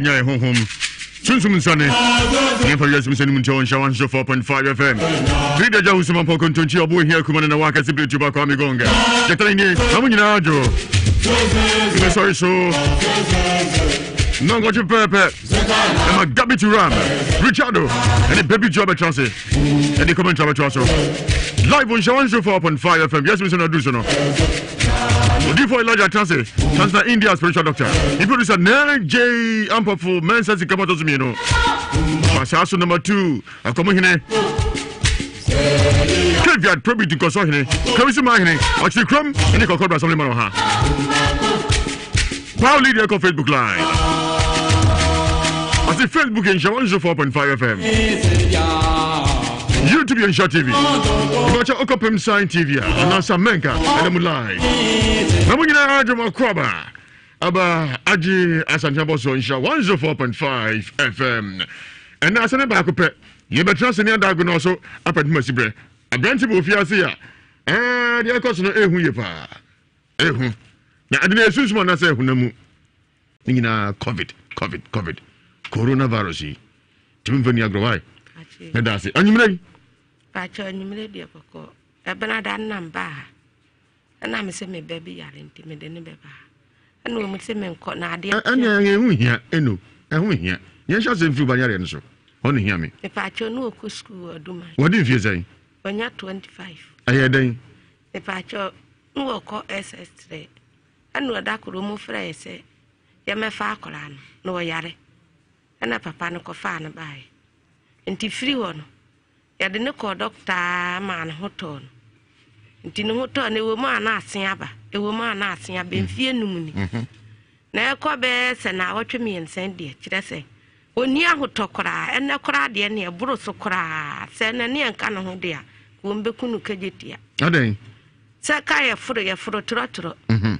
Kenya home Sunsum Sunny. Never yes, Miss Munchon, Shawan Show 4.5 FM. Read the Jawusman Pokon Tunchi, a boy here, Kuman and Waka Sibri Tubako Amigonga. Jatani, Hamuna Ajo. Sorry, so. No, got your pepper. I'm a gabby to ram. Richardo, and a baby job at Chelsea. And the comment of Chelsea. Live on Shawan Show 4.5 FM. Yes, Mr. Nadusono. Before Elijah Chelsea, Chancellor India spiritual doctor. He produced a J. Ampaful, men says he come out of me. Passasso number 2. I come in here. Caveat, probably to consult him. Carry some money. Watch the crumb, and you can call by something more. Power leader on Facebook Live. I see Facebook and Shawan Show 4.5 FM. YouTube and Shot TV. Watch out, Okapem Sign TV. And also Menka, and I'm live. I'm going to add my crabber. Aba Aji Asanjaboso in Shawan Show 4.5 FM. And now, Sana Bakupe, you better trust in your diagnosis up at Mercybre. A branch of Fiasia. And the Akos no Ehu Yepa. Ehu. Now, I didn't assume one I say Hunamu. In COVID. Coronavirus. Timothy Agrawai. And that's it. And you may. Pacho, you may be a coco. A banana number. And I'm saying, baby, you are intimidating. And we must say, men caught Nadia. And I'm here, and I'm here. Yes, I said, Fubarian, so. Only hear me. If I show no school or do my. What did you say? When you're 25. I had a. If I show no call SS3. And no dark room of say, Yama Farcolan, no yare. And a papa no cofana by. And the free one. Ya didn't call Doctor Man Hoton. And in Hoton, a woman asking Abba, a woman asking I've been fear noon. Now, Cobbes and I watch me and send dear, should I say? When you are talk cry, and no cry, dear near Brusso cry, send a near cannon, dear, won't be Kunukajitia. A day. Sakaya for a trotro.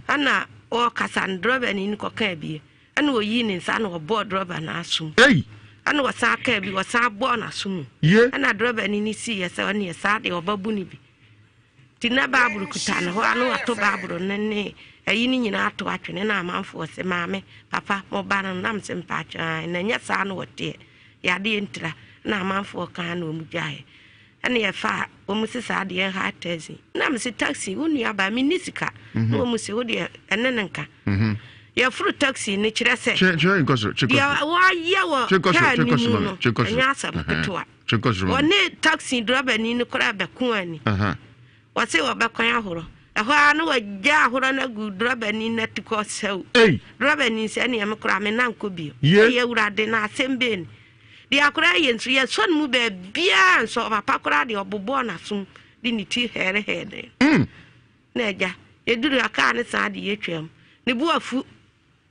Anna or Cassandra and in Cocabi, and we yin in son or board rubber and assume. Hey! And was Sakabi was our born assume. Yeah, and I drove an initiate as a near Sadi or Babunibi. Tina Babu Kutan, who I know to Babu and a union out to action, and I'm on for say, Mammy, Papa, more banner nams and patch, and then yes, I know what dear. Ya didn't, and I'm on for can umjay. And near far, almost as I dear heart taxi. Nam's a taxi, only by Minisica, almost a dear, and Nenanka. Your fruit taxi, nature said. Why, one taxi driver in the crab a coin. What's it about Coyahoro? I know a jar and a good driver in that to cause so. Driver is any cram and uncle be. You would have done same bin. The Acrayans, your son moved a beer so of a pacradi or bobona soon, didn't tea hair head. Neja, you do a carnage at the atrium. The boy foot.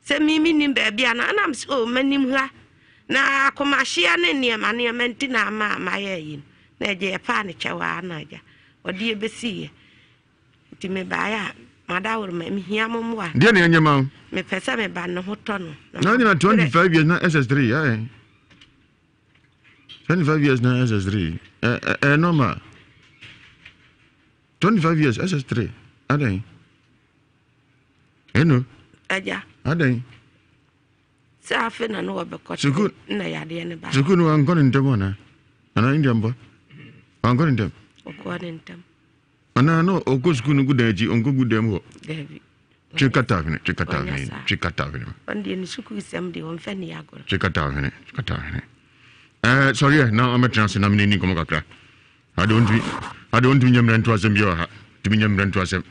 Send me meaning baby, and I'm so many. Now, come a share near money, a mentina, my ain. Naja, furniture, Naja, or dear Bessie. To me by Madame, me here, Mamma. Dear Yamma, me Pessame Ban Hoton. No, 25 years, not SS3, eh? 25 years, not SS3. No, ma. 25 years, SS3. Are they? No. Aja. Ade. Safin and over because you could nay, so good. I'm going into one. And I Indian boy. I'm going to them. According to them. And I know, of course, good age on good demo. Chicatavin. And the Suku assembly on Feniago. Chicatavin. Sorry, now I'm a chance and I'm in Nikomaka. I don't do Yam to assemble your to be Yam to assemble.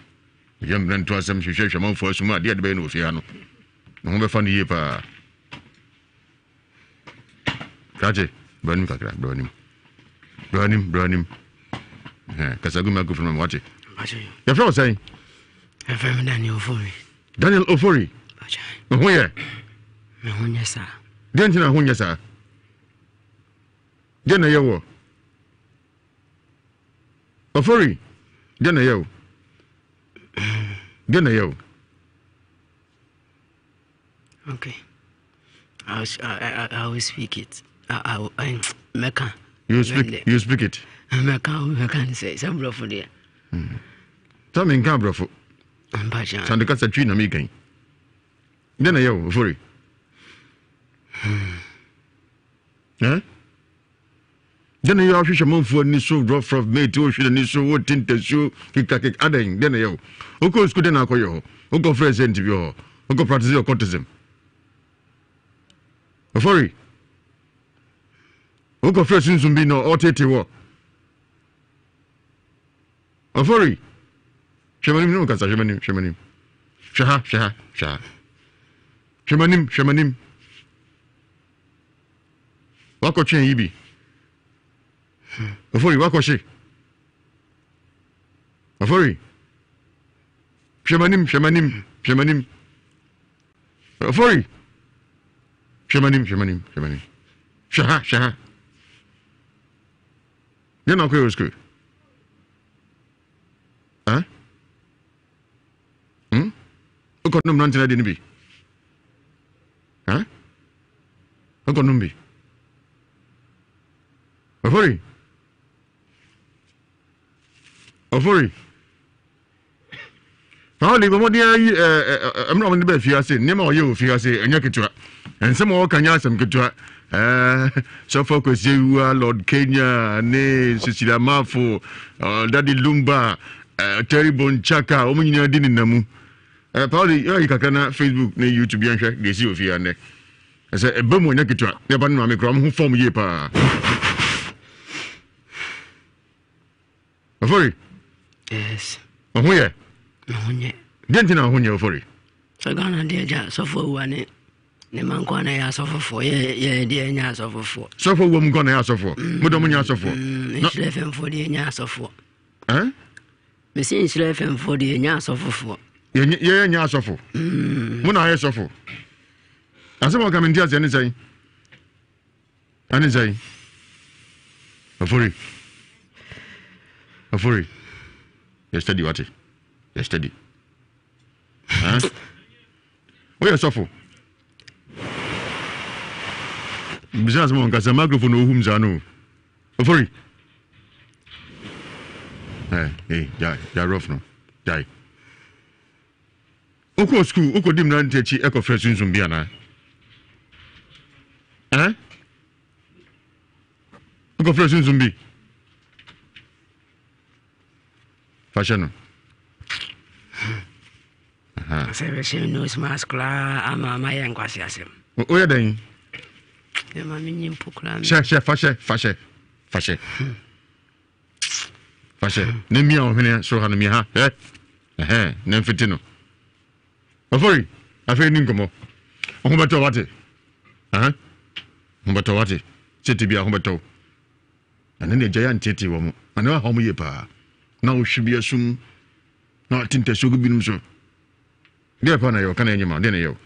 Yam ran to assemble among for some dear Ben with Fiano. No more funny year. Kaji, burn him. Because I go from watching. Your fellow saying, a very Daniel Ofori. Where? Yes, sir. Then you know, sir. Then I Ofori. Gana yo. Gana yo. Okay. I will speak it. I Mecca. You speak it. Mecca say some bro for there. Tell me in Cabra for Ampacha. Sandicasa Trina Megan. Gana yo, Ofori. Eh? Then you are fisherman for Nisso drop from May to ocean and Nisso what tint to show kick adding. Then you. Oko school na koyo. Oko fresh interview. Oko practice your courtesim. Ofori. Oko fresh in Zumbino or Tete war. Ofori. Shemanim no kasa shemanim. Shaha. Shemanim. Wako chen yibi. Ofori wako she. Ofori. Shemanim. Ofori. Shemanim. Shaha. Then I'll go to school. Huh? Oko num nantina didn't be. Huh? Oko numbi. Ofori. How live what dear I'm not on the bed fiancé, never you fiancé, and yakitua. And some more can some kitua. So focus you Lord Kenya, Ne, Cecilia Mafo, Daddy Lumba, Terry Bonchaka, Omina Dinamu. Probably you can Facebook, ne YouTube, and they see you here. I said, a boom when yakitua, never know me from who form yepa. Ofori. Yes. Ohuye. Ohunye. Dentina ohuye ofori. So Ghana dear ja suffer one. Ne man kwana ya suffer for ye dear nya suffer for. Suffer woman gonna ya suffer. Mudomunya suffer. Israel FM for the nya suffer. Eh? Me see Israel FM for the nya suffer for. Ye nya suffer. Muna ye suffer. Asema kama ndia zani zai. Ani zai. Ofori. Yesterday what? Yesterday. Huh? Where you suffer? Business man kasa microphone ohum zanu. Ofori. Hey, ja rough no. Jai. Oko school, oko dim na ntechi eko fresh nzum bia na. Eh? Oko fresh nzum bi. Fashion. Say she knows masculine. I'm my young quasiasem. Oh yeah then. The mammy pukla. Fashion. Name on here so han me ha. Nem fitino. Ofori, afi ninkomo. Ohumbato wate. Ohumbato wate. Cheti bia ohumbato. Anene giant tete wo mo. Ana ha mo yepa. Na o hwe bia sum. Na tinta so gubinum so. Dia pa na yo kana nyima, dia na yo.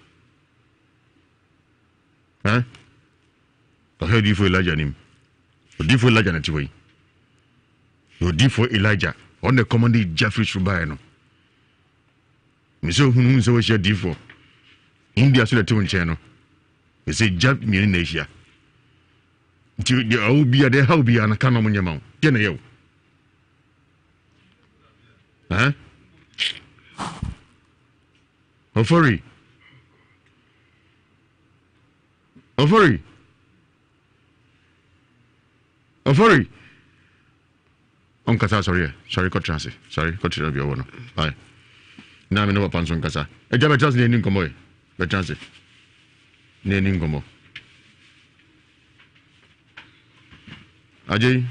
To head you for Elijah nim. You for Elijah na tiwai. You for Elijah. On the command Jeffrey Shubai no. Miso hunu so we share D4. India so the two channel. You say Jeff me in Asia. The Obia de how be an kana munyama. Dia na yo. Ofori. Kasa sorry ko transi. Sorry ko tira bi owo no. Bye. Na me no panso kasa. E jabe trans ne nkomo e. Be transi. Ne nkomo. Ajay.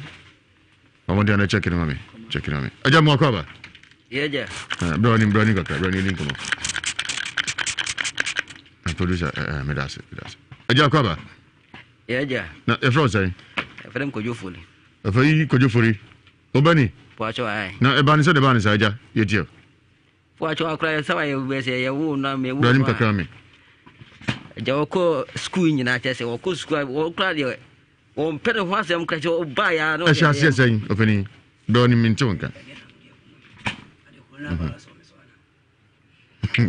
Amondi ana check in mami. Aja mo akwa. Yeah. Brownie kaka. Brownie nkomo. Producer me das. Aja akwa. Yeah. Na e fro say. E frem kojofoli. E fa kojofori. Obani. Poacho ai. Na ebani so de bani sa aja. Yetie. Poacho akra sawa ye be se ye wo na me wo. Brownie kaka me. Ja woko school nyina che se woko school wo kra de wo pere ho asem kra che wo ba ya no. E sha se sen openi. Doni mintonka.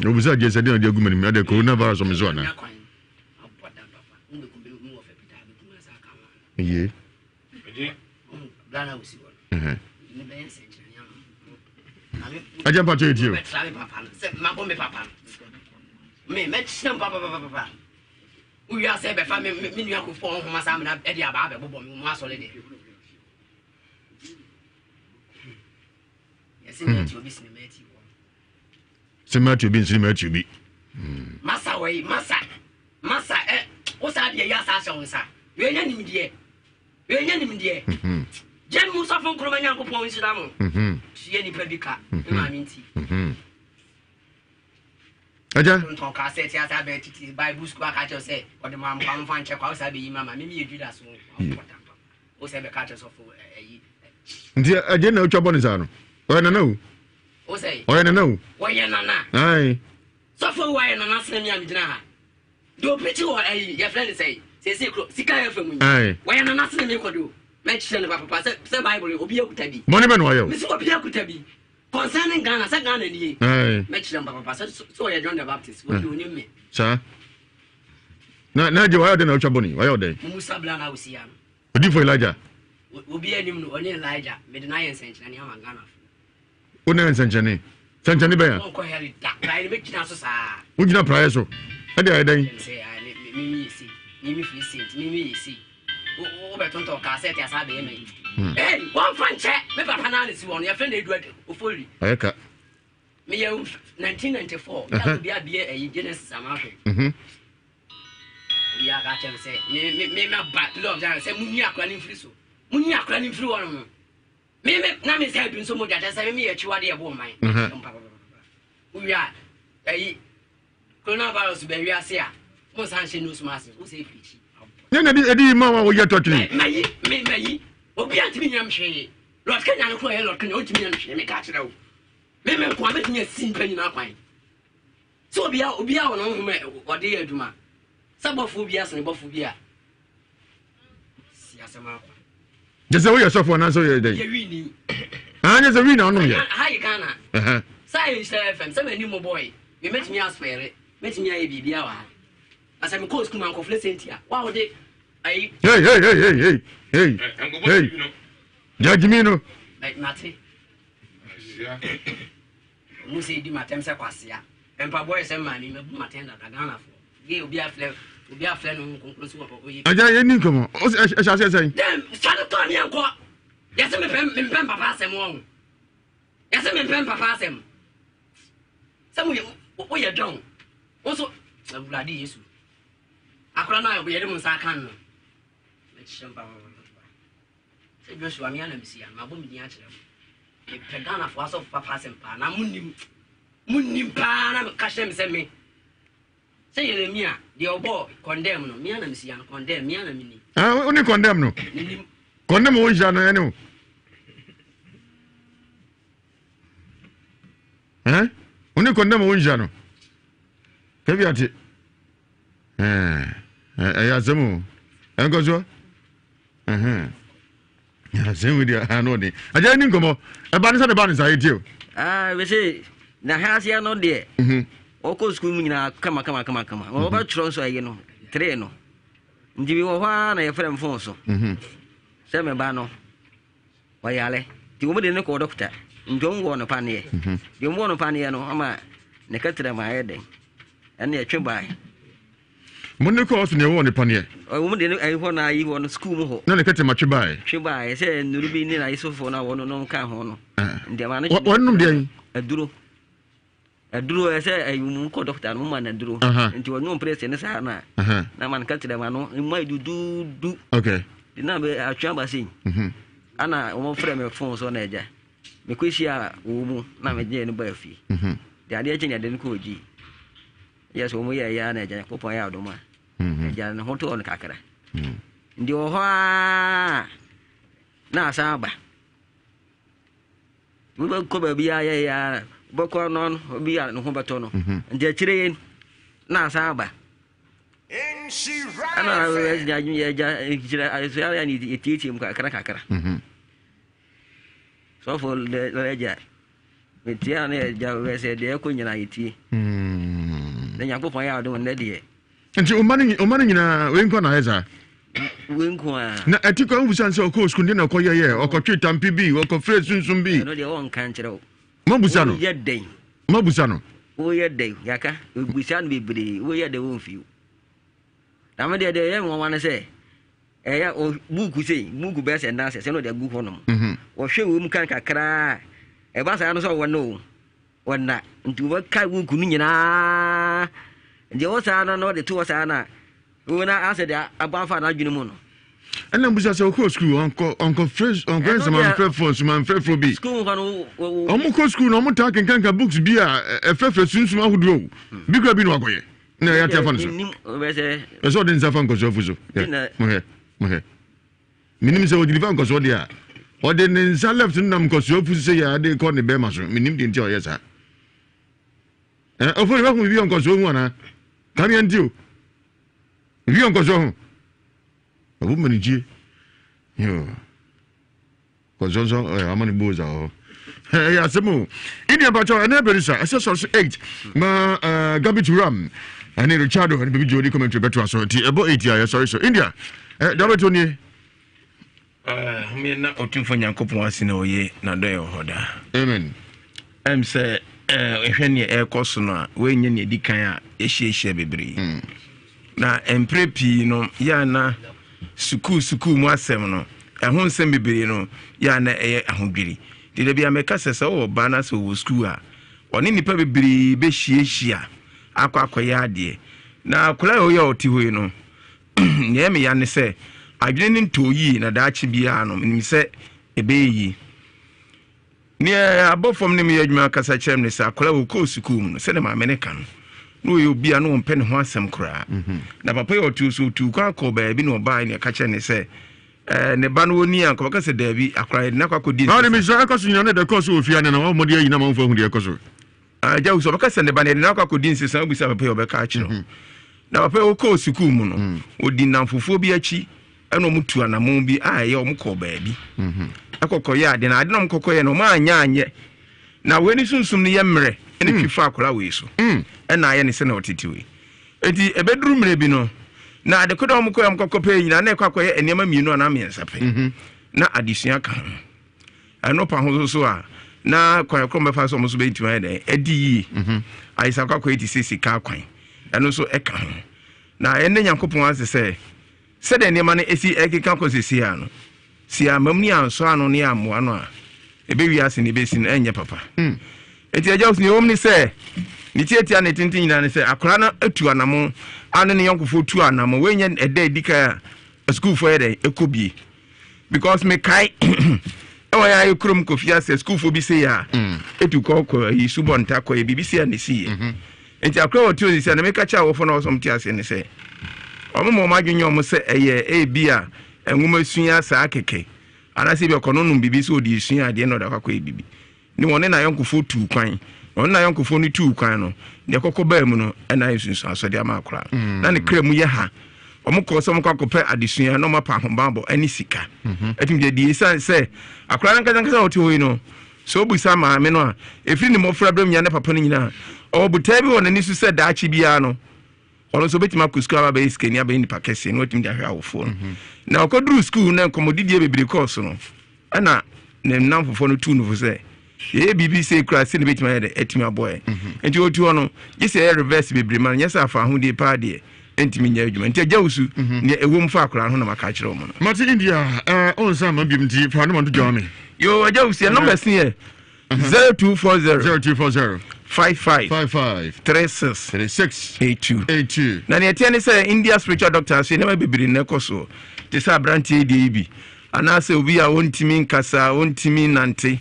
Obusa je sadi on de agumani me de coronavirus o me zo na. Ye. Aja pa to etio. Me chim papa. We are say be fa me nua ko fo ho masa me na e dia ba be bobo me mo asole de. Yes me ti obi sinimati. Sinimati obi sinimati obi. Masa we masa o sa de ya sa so nsa. We nya nim de. Jem mu so fon kroma nya ko pon nsira mo. Tie ni pa bi ka. Ma mi nti. Aja ton ka set ya sa be titi Bible school ka cho say o de mam kwam fan che kwa o sa be yi mama me ye Judas o se be ka cho so fo yi. Ndi aje na utwa boni sa no. O na na o. O say. O na na o. Wo ye na na. Ai. So fo wo ye na na se mi am gina ha. Do peti wo your friend say kro sika ya famu. Ai. Wo ye na na se mi kodo. Me chire ne papa se Bible obi akuta bi. Money be no ayo. Me se obi akuta bi. Concerning Ghana, say Ghana ni. Ai. Me chire papa so ye John the Baptist. What do you me? Sa. Na je wa de na utwa boni. Wa yo de. Musa bla na usia. Odi for Elijah. Obi anim no oni Elijah. Me de na ye senchana ni ama Ghana. Una senchane. Senchane be ya. Won ko heri da. Prayer me kina so sa. Ugina prayer so. Ade ai dan. Say me see. Me free saint. Me see. O be tonto ka set ya sa be me. Eh, one fan check. Me papa na si won. Your friend Edward Ofori. Ayeka. Me ye 1994. Ya be abie e Genesis amahwe. Ya ga chem say me ma ba love jan say munyi akra ni free so. Munyi akra ni free won no. Me na me say dun so mo jata say me ye chiwa de e bo man. We are coronavirus be we ase a. Mo san she nose mask. Who say fichi. Na edi ma wa wo ye totini. Me obi antimi nyam hwe. Lord Kenya no ko ye Lord Kenya otimi nyam hwe me ka kire wo. Me ko abetimi asin panyi na kwan. So obi a wo no hu me ode ye aduma. Sabofo bi asene bofo bi a. Si asema kwa. Jese wo ye sofo na so ye dey. Ye wi ni. Anya se wi na onu ye. Ha ye Ghana. Sai FM se mani mo boy. Me metimi asfere. Metimi aye bibia wa. Asa me ko school man ko fle sentia. Wa wo de ai. Hey. Judgmino. Like Nati. Musi di matem se kwasia. Empa boy se mani me bu matem da Ghana fo. Ge obi afle no conclusion ko oyi. Aja ye ni komo. O se say. Dem, start to me anko. Yes me pem papa asem won. Yes me pem papa asem. Samu wo ye don. Also, Vladi Yesu. Akora na obi ye dem nsa kan no. Say Joshua me ana misia ma bo me din a kire mo. E pegana fo aso papa sempa na munnim pa na ka hye me se me. Say Yeremia the obo condemn no me ana misia condemn me ana mini. Ah, oni condemn no. Condemn wo ja no ene o. Oni condemn wo ja no. Kebi ati. Ya zemu. Engozo. Ya same with your hand on it. I didn't come up. A banner the banners I do. We say, the house here not there. Oko school na come. What about Tronso, you know, Treno? Do you want a friend phone so? Semi Bano. Wayale. The woman didn't call doctor. Don't want a panier. You want a panier, no, Ama, Necatra my head. And near Chubai. Money cost in your one upon ye. A woman didn't I want school. No, they cut him much by. Chubai, I said, no be near I saw for now, no car hono. The man, one day. A duro. I say, a woman called doctor and woman and drew. And you were no place in the Sana. Now man cut them, I know, and why do. Okay. The number I chamber sing. Anna, one frame of phones on edge. Mequisia, woman, now a jane by fee. The idea didn't call G. Yes, when we are young, I just pop out of my Jan Hoto on Kakara. The Oha Na Saba. We will cover Bia, Bokonon, Bia, and Hombatono, and the train Na Saba. And she ran. I need to teach him Kakara. So for the ledger. With Tiana, Jawa said, the Equinity. Then you go for out on that day. And you money in a Winkona. Winkwa. Na etiko ubusan se okos kunde na koye ye okotwe tampi bi okofre sunsun bi No dey won kan kire o. Mabusa no. Ye den. Mabusa no. Wo ye den yaka busa no bebre wo ye de won fiu. Na me de ye won wan se ya buku sei buku be se na se no de buku no. Wo hwe wo mu kan kakra. E ba sa no so wo no. Wonna ntu wo kai buku no nyina. Nje wo sa no de to wo sa na. When I asked about an argument, and then was a school, Uncle Fresh, on Grandson, for some unfaithful be. School, almost school, no more talking canker books be a fair soon small who drove. Bigger be no way. No, I tell you, there's all in Zafanco's office. Minim so deliver because what they are. Or then in some left in them because you say they call the Bemas, minim didn't tell yes, sir. Of what we be on because one, come and do. If you go a woman in G. Yo. Because also, how many boys are? Hey, some more. India Bacho and Eberisha, SS 8. Ma garbage ram. I need a shadow and baby Jody coming to better so about 8 years. Sorry, so India. Double Tony. Me na otum for Yankopon asina oye na do hoda. Amen. I'm say ehwe ne e koso no we nye ne dikan a ehie bebre. Na emprepi no ya na suku mu asem no ehun sem bebre no ya na ahodwiri de bia meka sese wo ba na so wo school a oni nipa bebre be hie akwakoya ade na akora o ya oti hoi no nye me ya ne se adwene ntoyi na daachi bia no nim se ebeyi ne abofom ne me adwuma kasa kyerem ne se akora wo ko school no se ne ma meneka no no you be no pen ho asem kra na papa yo tu so tu kwa ko ba bi no ba ne ka kye ne se ne ba no oni an ko ka se da bi akra na kwa ko di no me so akoso nyane de koso ofia ne na wo modi ayi na ma mfa hu de koso ja so ka se ne ba ne na kwa ko di nsi san bu sa papa yo be ka kye no na papa yo ko school mu no odi na mfofo bi achi eno mutu anamon bi aye o mko ba bi akokọ ya de na ade na mkokọ ye no ma anya na weni sunsum ne ye mre ene twifa akora we so ena aye ne se na otitiwe enti ebeduru mre bi no na ade kodo mko ya mkokọ pe nyina na ekwa koye enema mienu na miensa pe na adisua kan eno pa ho so a na kwa ko mefa so mo so be ntima de edi yi aisa kwa ko 86 ka kwan eno so eka ho na ene Nyankopon ase se sede ne ma ne esi ekeka ko sesi ano si amamni anso ano ne amoa no a ebe wi ase ne be si no enye papa eti aja usni omni se ni tietia ne tintin nyina ne se akora na atu anamo ane ne yonkofo tu anamo wenye eda edika school for ede ekobie because me kai ewa ya ekrom kofia se school for bi se ya etu ko yi subonta ko e bibisi ane si enti akora otu ose se na me ka cha wo fo na osomti ase ne se omo madwenye omo se eye bia enwuma suya sa akeke anase bi okono num bibi so odi suya ade no da kwakọ ebibi ni woni na yonkofo tu kwan woni na yonkofo ni tu kwan no de kokọ ba mu no na yesunsu asode ama akora na ne kremu ye ha omo ko so mo kwakope adesuya no mapa hombambo ani sika etim je di se akora na nkaza oti hoyi no so bu sa ma me no a efiri ni mo fra bram nya na papa no nyina obuta bi wona ni su se da achi bia no ono so betima ku school aba iske ni aba ni pakese no tim da hwa wofo na okodru school na komodidie bebere course no ana ne namfofo no tu no fo se ye BBC class ni betima ya de etima boy enti otu ono gise reverse bebere man yesa afa ho de pa de entimi nya adwuma enti agawusu ne ewom fa akora ho na maka kire mo no mati India on sa ma bimti fa no man to join yo agawusu number sin 0240 55 36 82 na ne tiane say India spiritual doctors say never bibiri ne koso te say brantie de bi anase obi a wontimi nkasa wontimi nante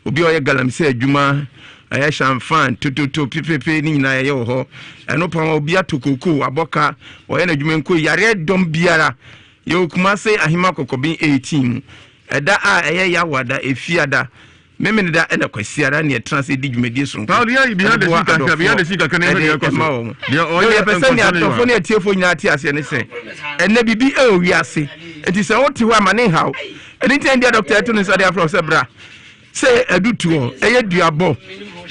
obi oye galamse adwuma aye shamfan tututu pipepe ni nyina ye wo ho eno pa obi atokoko aboka oye na adwuma nko yare dom biara ye okuma say ahima kokobin 18 eda a eye yawada efiada memene da ena kwasiara ne transe di dwumadi so pa odi ayi behind the sika kan ebe de koso de oye person ne atofo ne atiefo nyina ati ase ne se ena bibi e wi ase enti se wote ho amane hawo enti ndia doctor to ne so de afro se bra say edutuo eye duabo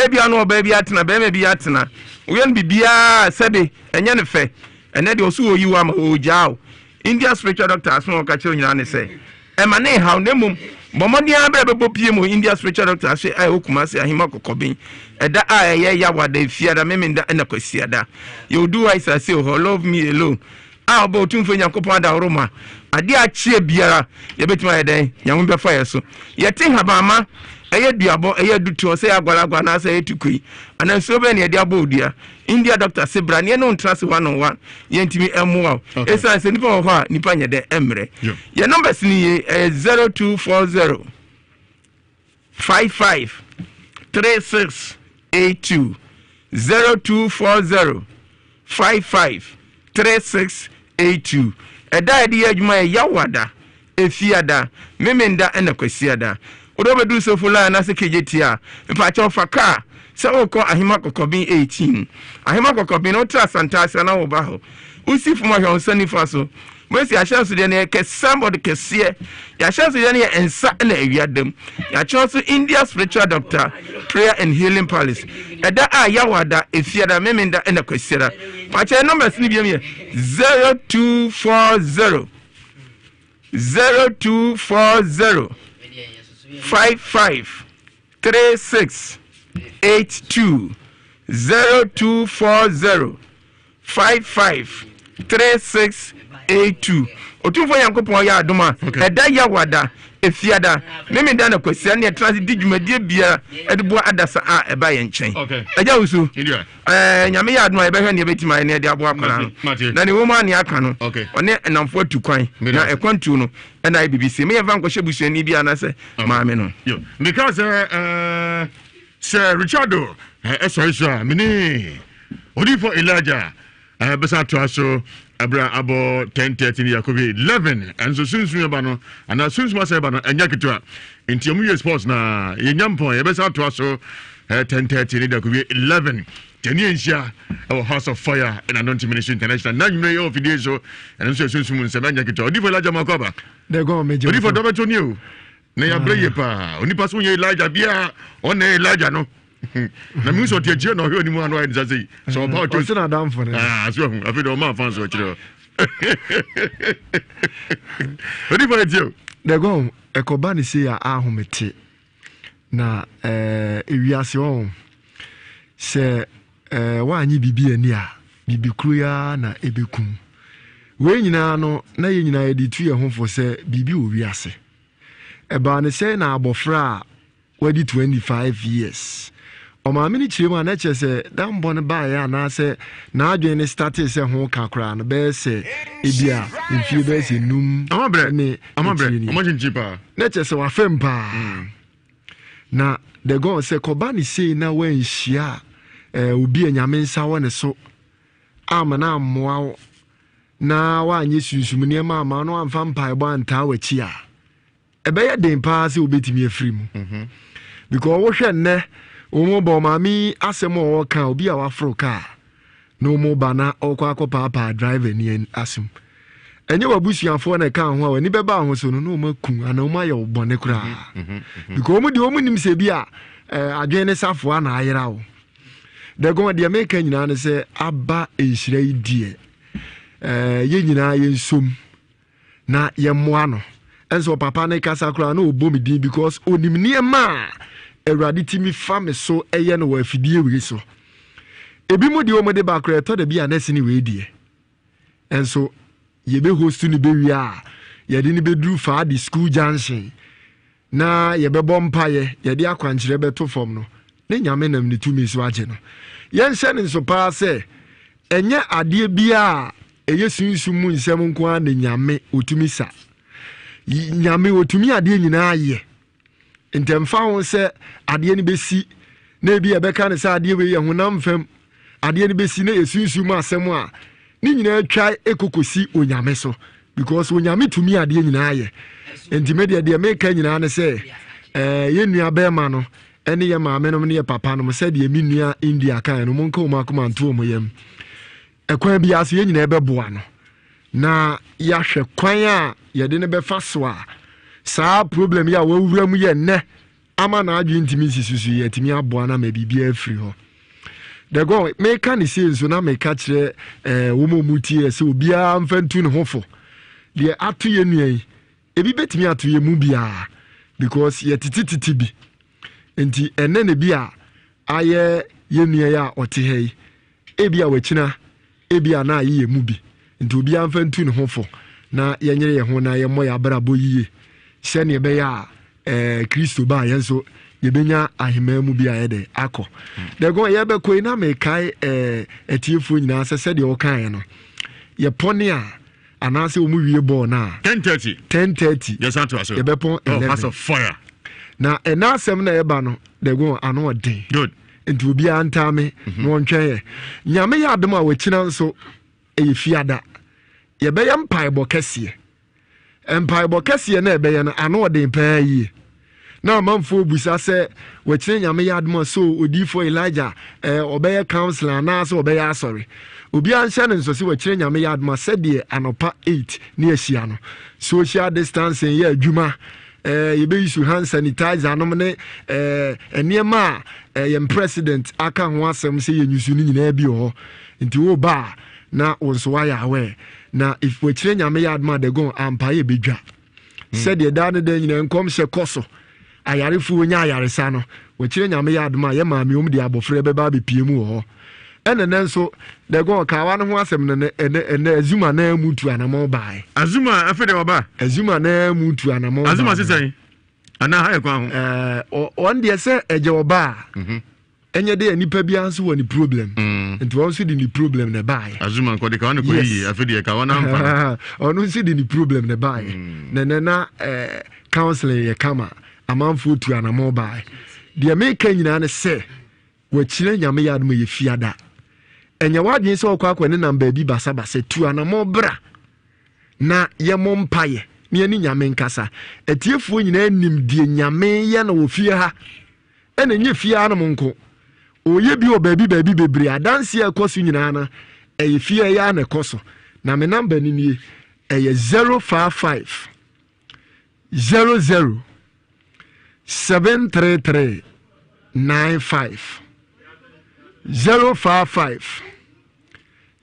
ebia no oba bia atena be ma bia atena wo yen bibia sebe enye ne fe ene de osu oyiwa ma ojao India spiritual doctor aso ka che onyina ne say e ma ne haw ne mum bomodia be bepopie mo India spiritual doctor say ai okuma say ahima kokobin eda a eye ya wada fiada memenda ena kwasiada you do I say love me alone about tumfo nyankopon da Roma ade a chie biara ye betima yeden nyamu be fa yeso ye tin habama eye duabo eye dutu say agwalagwa na say etukui ananso be ne ye abo odua India doctor sebra ne no ntrase 101 ye ntimi emu esa se nipa ho a nipa nyede emre ye numbers ni ye 0240 55 3682 0240 55 3682 eda edi adwuma ya wada efiada memenda ena kwasiada odobedu sofula na sekejetia mpa cha ofaka se oko ahima kokobin 18 ahima kokobin no tra santasa na wo ba ho usifu ma hwe onsani faso mwesi ashansu de ne ke somebody kese ya ashansu de ne ensa na awiadam ya chosu India spiritual doctor prayer and healing palace eda a ya wada efiada memenda ena kwasiada pacha numbers ni biam 0240 0240 55 36 82 0240 55 36 82 otumfo yankopon ya adoma eda ya wada efiada meme da na kwasi na transit digumade bia edebo adasa a eba ye nchen eja usu nyame ya adoma ebe hwe ne betima ne de abo akora na ne woma ne aka no one enamfo tukwan na ekwantu no na BBC me yeva nkwo hyebusuani bia na se maame no because Sir Richardo sorry mini odifo Elijah besa to aso abra abo 10:30 yakobi 11 and so sunsun eba no ana sunsun asa eba no enya kitwa enti omu sports na yenyampon ye besa to aso 10:30 yakobi 11 teni ensia our House of Fire in Anointing Ministry International na nyume of video so and so sunsun mun se enya kitwa odifo Elijah makoba de go meje odifo dobeto ni o na ya breye pa onipa so ye Elijah bia on Elijah no na mi so tie no hwe ni mu anu ayi nzazei so ba to na dam for so afi do ma fan so chiro odi fa tie de go ekoba ni se ya ahomete na ewiase on se wa anyi bibi ani a bibi kru ya na ebekum we nyina no na ye nyina ye di tu ye homfo se bibi owiase eba ne se na abofra wadi 25 years Omami ni chirema na chese dambo ne ba ya na se na adwen ne start se ho kakra no be se ebia mfie be se num amabre omajinjipa na chese wa fempa na de go se koba ni sei na wan hia obi anyame nsa wone so amana ammoa na wa anye sunsum ne ma ama no amfa mpa ebo anta wachi a ebe ya den pa se obetimi afrim because wo hwe ne omo bo mami asemo o kan obi a wafro car no mo bana okwa papa driver ni asem enye wabusuafo na kan ho a ni beba ho so no maku ana o maye obone kura because omo di omo nim se bi a adwen ne safo na ayera wo de go de America nyina ne se aba ehira idie ye nyina ye nsom na ye moa no enso papa ne kasa kura na obomi din because onim niema Eradi timi fame so eye no wa fidie wi so ebi mu de o mo de ba kra to de bia na sini we die enso ye be host ni be wi a ye de ni be dru fa di school junction na ye be bompa ye de akwankyere be to fom no ne nyame nam ni tumi so age no ye nse ne so pa se enye ade bia eye sunsun mu nsem nko a ne nyame otumi sa nyame otumi ade nyina aye ntemfa ho se ade ni besi na bi ebeka ne se ade we ye honam fam ade ni besi na esunsu mu asem a ni nyina atwa ekokosi onyame so because onyame tumi ade nyina aye entimedia de meka nyina ne se ye nua be ma no ene ye maame no ne ye papa no se de mi nua India kan no monka o makoma nto mo yam ekwan bi aso ye nyina ebeboa no na ya hwe kwan a ye de ne be fa so a saa problem ya wawura mu ye ne ama na adwe ntimi sisusu ye timi aboa na ma bibia afiri ho the go me ka ne say nso na me ka kire wo momutie se obia mfantu ne hofo de atu ye nuan ebi betimi atu ye mu bia because ye tititi bi enti ene ne bia aye ye nuan ya ote hei ebi a wachina ebi a na ye mu bi enti obia mfantu ne hofo na ye nyere ye ho na ye mo ya brabo yiye se ne be ya Kristo ba yenso yebenya ahema mu bia ye de akọ de go ye be koi na me kai etiefo nyina se de o kan no ye pone a anase o mu wie ball na 10:30 yes anto aso ye be pon 11 pass of fire na enasem na ye ba no de go ano odin good enti obi antame no ntwen ye nyame ya adom a wachina nso e fiada ye be ye mpaebo kese empire kese na ebe ye no ano odin pa yi na manfo busa se wachire nyame ya admo so odifo Elijah obeye counselor na so obeye asori obi anhye ne nso se wachire nyame ya admo se de anopa 8 ne ahia no social distancing ya adwuma yebe issue hand sanitizer anom ne eniema yem president aka ho asem se yenyusu ni nyina bi ho nti wo ba na wonso wa ya we na if wachire nyame ya admo de go ampa ye bedwa se de da ne de nyina nkom hye koso ayarefo nya ayaresa no wachire nyame ya adoma ye maami de abofre beba be piemu ho ene nenso de go kawa no ho asem ne azuma na mutu anamo bai azuma afede oba azuma na mutu anamo azuma sisan ana ha ekwa ho on de se eje oba enye de nipa bia nso woni problem nti won so di ni problem ne bai azuma nko de ka won ko yi afede ka won amfa onu so di ni problem ne bai na counseling ye kama amanfo tu anamo bai de meka nyina ne se wachire nyame ya adom ye fiada enya wadwen se okwa ne namba bi basa tu anamo bra na ye mompaye ne ani nyame nkasa etiefuo nyina anim die nyame ye na wo fie ha ene nye fie ha no monko oye bi obabi bebre adanse ekoso nyina na eye fie ya na ekoso na me namba ni nie eye 055 00 733 95 055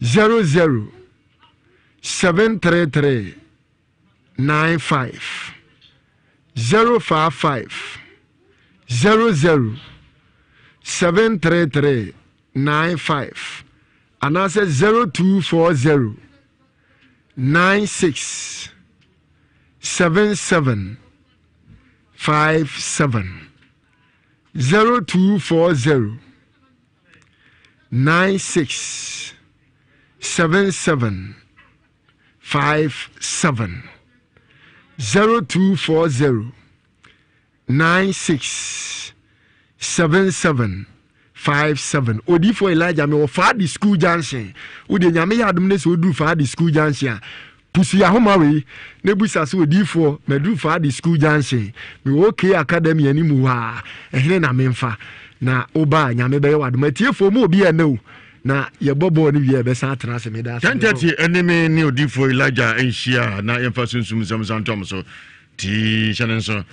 00 733 95 055 00 733 95 anase 0240 96 77 57 0240 96 77 57 0240 96 77 57 odifo Elijah me wo fa di school junction wo de nyame ya adom ne so du fa di school junction pusu ya homa we ne busa so odifo me du fa di school junction me okay academy ani mu ha ehne na memfa na oba nyame be wa adom atiefo mu obi ene na ye bobo ni wie be san tena se me da 10:30 enemy ni odifo Elijah enhia na yemfa sunsum samsantom so ti chanenso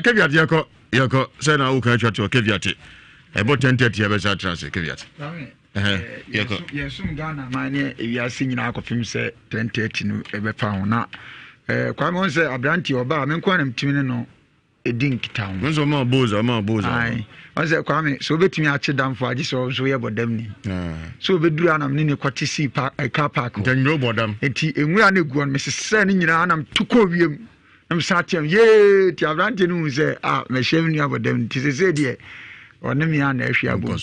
keviat yako say na uka chwa keviat ebo 10:30 be sa tena se keviat yako yesum Ghana mane ewiase nyina akofim se 10:30 no ebe pa ho na kwa me se abranti oba me kwa na mtimi no edin kitawo nzo ma boza ai on se kwa me so betimi ache damfo agi so ye bodam ni so beduru anam ni kwati si car park ntanyo bodam enti enwura na guon me sese ni nyina anam tuko wiem nam satem ye ti abranti no se me hyev ni abodam ti sese de onem ya na ahwe abo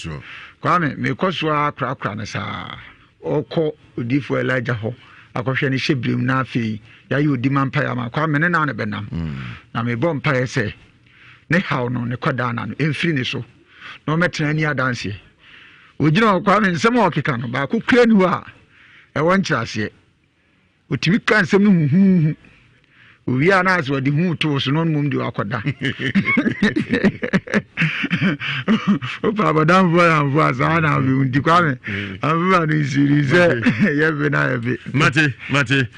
kwa me koso akra na sa oko odifo Elijah ho akohwe ne hyebrem na afei ya yi odi man pa ya ma kwa me ne na ne benam na me bom pa ese ne haw no ne koda na no emfiri ne so no metena ni adanse ogina kwa me nsem okeka no ba ko kura ni wa e won kyerase otimi kan nsem no hu owi ana so di hu to so no mum di akoda o pa badam vo azana bi ndi kwa me abuba ni sirize ye be na ye be mate